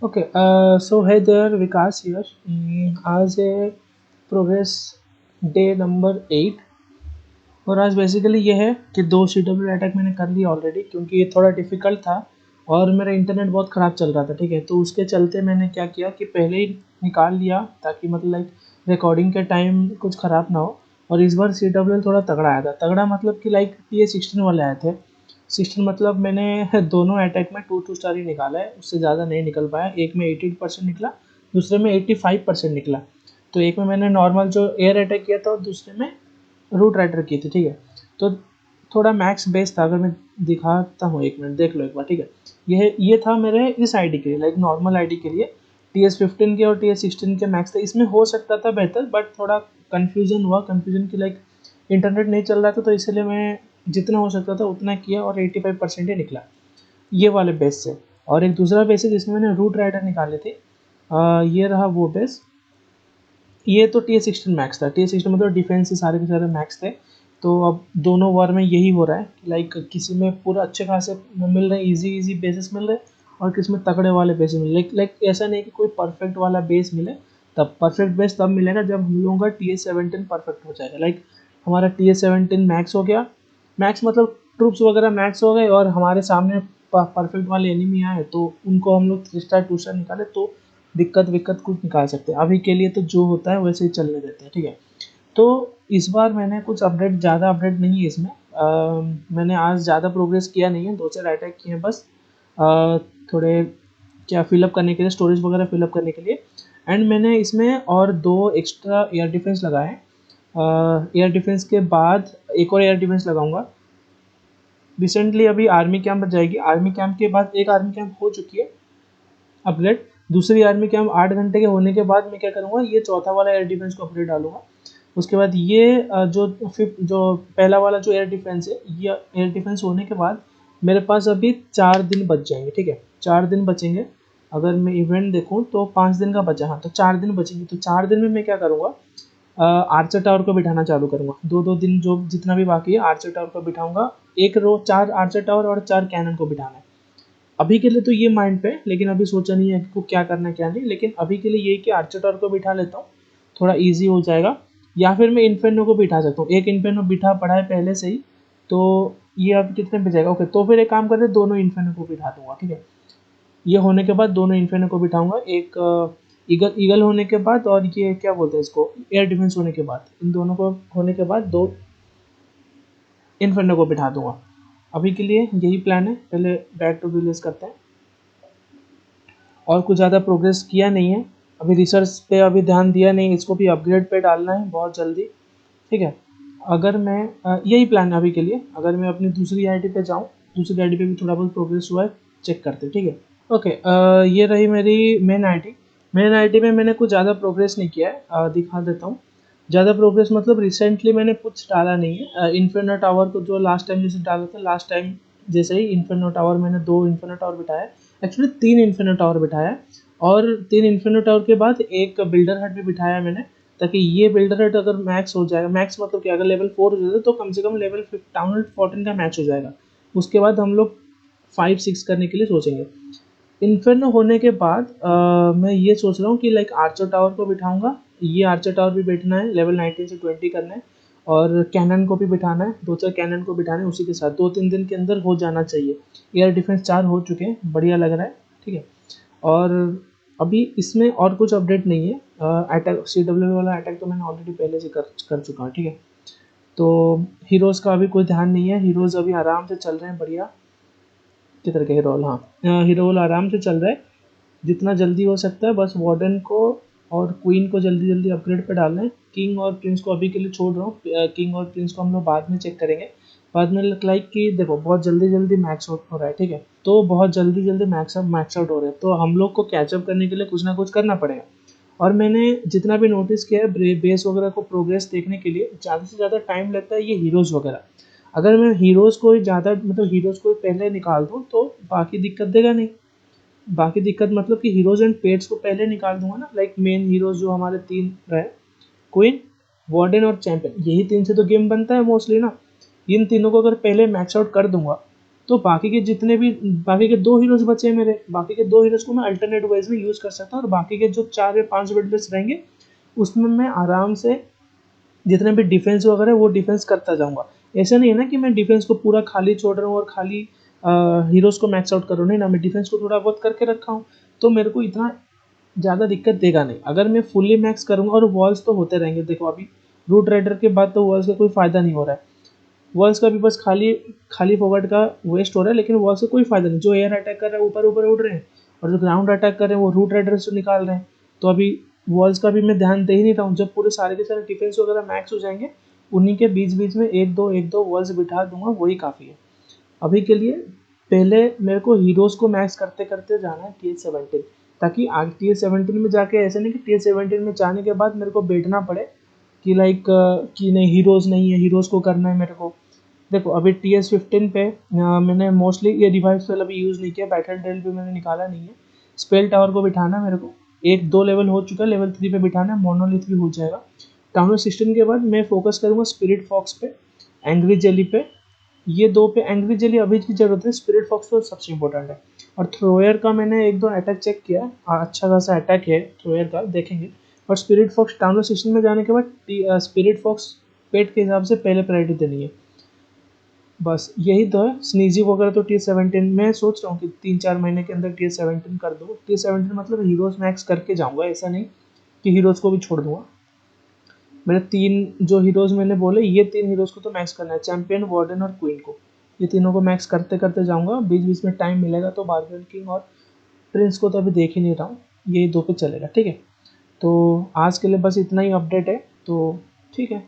Okay, so hey there, Vikas here. आज है progress day number 8। और आज बेसिकली ये है कि 2 CW अटैक मैंने कर लिया ऑलरेडी, क्योंकि ये थोड़ा डिफ़िकल्ट था और मेरा इंटरनेट बहुत ख़राब चल रहा था। ठीक है, तो उसके चलते मैंने क्या किया कि पहले ही निकाल लिया, ताकि मतलब लाइक रिकॉर्डिंग के टाइम कुछ ख़राब ना हो। और इस बार CW थोड़ा तगड़ा आया था। तगड़ा मतलब कि लाइक TA16 वाले आए थे। 16 मतलब मैंने दोनों अटैक में 2 स्टार ही निकाला है, उससे ज़्यादा नहीं निकल पाया। एक में 88% निकला, दूसरे में 85% निकला। तो एक में मैंने नॉर्मल जो एयर अटैक किया था और दूसरे में रूट राइडर की थी। ठीक है, तो थोड़ा मैक्स बेस था। अगर मैं दिखाता हूँ, 1 मिनट देख लो एक बार। ठीक है, ये था मेरे इस आईडी के लिए, लाइक नॉर्मल आईडी के लिए। TS15 के और TS16 के मैक्स थे। इसमें हो सकता था बेहतर, बट थोड़ा कन्फ्यूज़न हुआ। कन्फ्यूज़न की लाइक इंटरनेट नहीं चल रहा था, तो इसलिए मैं जितना हो सकता था उतना किया और 85% ही निकला ये वाले बेस से। और एक दूसरा बेस है जिसमें मैंने रूट राइडर निकाले थे। ये रहा वो बेस। ये तो TS16 मैक्स था। TS16 मतलब डिफेंस से सारे के सारे मैक्स थे। तो अब दोनों वार में यही हो रहा है कि लाइक किसी में पूरा अच्छे खासे मिल रहे हैं, इजी इजी बेसिस मिल रहे हैं, और किसी में तगड़े वाले बेसिस मिल रहे हैं। लाइक ऐसा नहीं कि कोई परफेक्ट वाला बेस मिले। तब परफेक्ट बेस तब मिलेगा जब हम लोगों का TS17 परफेक्ट हो जाएगा। लाइक हमारा TS17 मैक्स हो गया। मैक्स मतलब ट्रूप्स वगैरह मैक्स हो गए, और हमारे सामने परफेक्ट वाले एनिमी आए तो उनको हम लोग 3 स्टार 2 स्टार निकाले, तो दिक्कत विक्कत कुछ निकाल सकते हैं। अभी के लिए तो जो होता है वैसे ही चलने देते हैं। ठीक है, तो इस बार मैंने कुछ अपडेट, ज़्यादा अपडेट नहीं है इसमें। मैंने आज ज़्यादा प्रोग्रेस किया नहीं है, 2 4 अटैक किए हैं बस। थोड़े क्या फिलअप करने के लिए, स्टोरेज वगैरह फिलअप करने के लिए। एंड मैंने इसमें और 2 एक्स्ट्रा एयर डिफेंस लगाए हैं। एयर डिफेंस के बाद एक और एयर डिफेंस लगाऊंगा। रिसेंटली अभी आर्मी कैंप जाएगी, आर्मी कैंप के बाद एक आर्मी कैंप हो चुकी है अपग्रेड। दूसरी आर्मी कैंप 8 घंटे के होने के बाद मैं क्या करूँगा, ये चौथा वाला एयर डिफेंस को अपग्रेड डालूंगा। उसके बाद ये जो पहला वाला जो एयर डिफेंस है, ये एयर डिफेंस होने के बाद मेरे पास अभी 4 दिन बच जाएंगे। ठीक है, 4 दिन बचेंगे। अगर मैं इवेंट देखूँ तो 5 दिन का बचा। हाँ, तो 4 दिन बचेंगे। तो 4 दिन में मैं क्या करूँगा, आर्चर टावर को बिठाना चालू करूँगा। 2 2 दिन जो जितना भी बाकी है, आर्चर टावर को बिठाऊंगा। एक रो 4 आर्चर टावर और 4 कैनन को बिठाना है। अभी के लिए तो ये माइंड पे है, लेकिन अभी सोचा नहीं है कि क्या करना है क्या नहीं। लेकिन अभी के लिए ये कि आर्चर टावर को बिठा लेता हूँ, थोड़ा इजी हो जाएगा। या फिर मैं इन्फेर्नो को बिठा सकता हूँ। एक इन्फेर्नो बिठा पड़ा है पहले से ही, तो ये अब कितने पे जाएगा। ओके, तो फिर एक काम करते हैं, दोनों इन्फेर्नो को बिठा दूंगा। ठीक है, ये होने के बाद दोनों इन्फेर्नो को बिठाऊंगा। एक ईगल ईगल होने के बाद, और ये क्या बोलते हैं इसको, एयर डिफेंस होने के बाद, इन दोनों को होने के बाद 2 इन्फेर्नो को बिठा दूंगा। अभी के लिए यही प्लान है। पहले बैक टू विलेज करते हैं। और कुछ ज़्यादा प्रोग्रेस किया नहीं है अभी, रिसर्च पे अभी ध्यान दिया नहीं। इसको भी अपग्रेड पे डालना है बहुत जल्दी। ठीक है, अगर मैं यही प्लान है अभी के लिए। अगर मैं अपनी दूसरी आईडी पे जाऊँ, दूसरी आईडी पे भी थोड़ा बहुत प्रोग्रेस हुआ है, चेक करते हैं। ठीक है, ओके। ये रही मेरी मेन आईडी। मेन आईडी में मैंने कुछ ज़्यादा प्रोग्रेस नहीं किया है। दिखा देता हूँ। ज़्यादा प्रोग्रेस मतलब रिसेंटली मैंने कुछ डाला नहीं है। इन्फिनिट टावर को जो लास्ट टाइम जैसे डाला था, लास्ट टाइम जैसे ही इन्फिनिट टावर, मैंने 2 इन्फिनिट टावर बिठाया। एक्चुअली 3 इन्फिनिट टावर बिठाया। और 3 इन्फिनिट टावर के बाद एक बिल्डर हट भी बिठाया मैंने, ताकि ये बिल्डर हट अगर मैक्स हो जाएगा, मैक्स मतलब कि अगर लेवल 4 हो जाए तो कम से कम लेवल टाउन 14 का मैच हो जाएगा। उसके बाद हम लोग 5 6 करने के लिए सोचेंगे। इन्फेर्नो होने के बाद मैं ये सोच रहा हूँ कि लाइक आर्चर टावर को बिठाऊंगा। ये आर्चर टावर भी बैठना है, लेवल 19 से 20 करना है। और कैनन को भी बिठाना है, 2 4 कैनन को बिठाना है। उसी के साथ 2 3 दिन के अंदर हो जाना चाहिए। एयर डिफेंस 4 हो चुके हैं, बढ़िया लग रहा है। ठीक है, और अभी इसमें और कुछ अपडेट नहीं है। अटैक CW वाला अटैक तो मैंने ऑलरेडी पहले से कर चुका हूँ। ठीक है, तो हीरोज़ का अभी कोई ध्यान नहीं है। हीरोज़ अभी आराम से चल रहे हैं, बढ़िया। किधर के हीरोल, हाँ, हीरोल आराम से चल रहा है। जितना जल्दी हो सकता है बस वार्डन को और क्वीन को जल्दी जल्दी अपग्रेड पे डालना है। किंग और प्रिंस को अभी के लिए छोड़ रहा हूँ। किंग और प्रिंस को हम लोग बाद में चेक करेंगे। बाद में लाइक कि देखो बहुत जल्दी जल्दी मैक्स आउट हो रहा है। ठीक है, तो बहुत जल्दी जल्दी मैक्स आउट हो रहा है, तो हम लोग को कैचअप करने के लिए कुछ ना कुछ करना पड़ेगा। और मैंने जितना भी नोटिस किया है, बेस वगैरह को प्रोग्रेस देखने के लिए ज़्यादा से ज़्यादा टाइम लगता है ये हीरोज़ वगैरह। अगर मैं हीरोज़ को ज़्यादा मतलब हीरोज़ को पहले निकाल दूँ तो बाकी दिक्कत देगा नहीं। बाकी दिक्कत मतलब कि हीरोज़ एंड पेट्स को पहले निकाल दूंगा ना। लाइक मेन हीरोज़ जो हमारे 3 रहे, क्वीन, वार्डन और चैंपियन, यही 3 से तो गेम बनता है मोस्टली ना। इन तीनों को अगर पहले मैक्स आउट कर दूंगा तो बाकी के 2 हीरोज़ बचे हैं मेरे, बाकी के 2 हीरोज़ को मैं अल्टरनेट वेज़ में यूज़ कर सकता हूँ, और बाकी के जो 4 या 5 बिल्डर्स रहेंगे उसमें मैं आराम से जितने भी डिफेंस वगैरह वो डिफेंस करता जाऊंगा। ऐसा नहीं है ना कि मैं डिफेंस को पूरा खाली छोड़ रहा हूँ और खाली हीरोज़ को मैक्स आउट कर रहा हूँ, नहीं ना, मैं डिफेंस को थोड़ा बहुत करके रखा हूँ, तो मेरे को इतना ज़्यादा दिक्कत देगा नहीं। अगर मैं फुल्ली मैक्स करूँगा, और वॉल्स तो होते रहेंगे, देखो अभी रूट राइडर के बाद तो वॉल्स का कोई फ़ायदा नहीं हो रहा है, वॉल्स का भी बस खाली खाली फॉरवर्ड का वेस्ट हो रहा है, लेकिन वॉल्स का कोई फ़ायदा नहीं। जो एयर अटैक कर रहे हैं ऊपर ऊपर उड़ रहे हैं, और जो ग्राउंड अटैक कर रहे हैं वो रूट राइडर से निकाल रहे हैं। तो अभी वॉल्स का भी मैं ध्यान दे ही नहीं रहा हूँ। जब पूरे सारे के सारे डिफेंस वगैरह मैक्स हो जाएंगे, उन्हीं के बीच बीच में एक दो वॉल्स बिठा दूंगा, वही काफ़ी है अभी के लिए। पहले मेरे को हीरोज़ को मैक्स करते करते जाना है TH17, ताकि आगे TH17 में जाके ऐसा नहीं कि TH17 में जाने के बाद मेरे को बैठना पड़े कि लाइक कि नहीं हीरोज़ नहीं है, हीरोज़ को करना है मेरे को। देखो अभी TH15 पे मैंने मोस्टली ये रिवाइव स्पेल अभी यूज़ नहीं किया, बैटल ड्रिल भी मैंने निकाला नहीं है। स्पेल टावर को बिठाना है मेरे को, एक दो लेवल हो चुका है, लेवल 3 पे बिठाना है, मोनोलिथ भी हो जाएगा। टाउन 16 के बाद मैं फोकस करूँगा स्पिरिट फॉक्स पे, एंग्री जेली पे, ये दो पे। एंग्री जेली अभी की ज़रूरत है, स्पिरिट फॉक्स तो सबसे इंपॉर्टेंट है। और थ्रोयर का मैंने एक दो अटैक चेक किया है, अच्छा खासा अटैक है थ्रोयर का, देखेंगे। और स्पिरिट फॉक्स टाउन 16 में जाने के बाद स्पिरिट फॉक्स पेट के हिसाब से पहले प्रायोरिटी देनी है। बस यही तो है। स्नीजी वगैरह तो TH17 में सोच रहा हूँ कि 3-4 महीने के अंदर TH17 कर दूँ। TH17 मतलब हीरोज़ मैक्स करके जाऊँगा, ऐसा नहीं कि हीरोज़ को भी छोड़ दूँगा। मेरे 3 जो हीरोज़ मैंने बोले, ये 3 हीरोज़ को तो मैक्स करना है, चैंपियन, वार्डन और क्वीन को। ये तीनों को मैक्स करते करते जाऊँगा, बीच बीच में टाइम मिलेगा तो बार्बियन किंग और प्रिंस को तो अभी देख ही नहीं रहा हूँ, यही 2 पे चलेगा, ठीक है। तो आज के लिए बस इतना ही अपडेट है, तो ठीक है।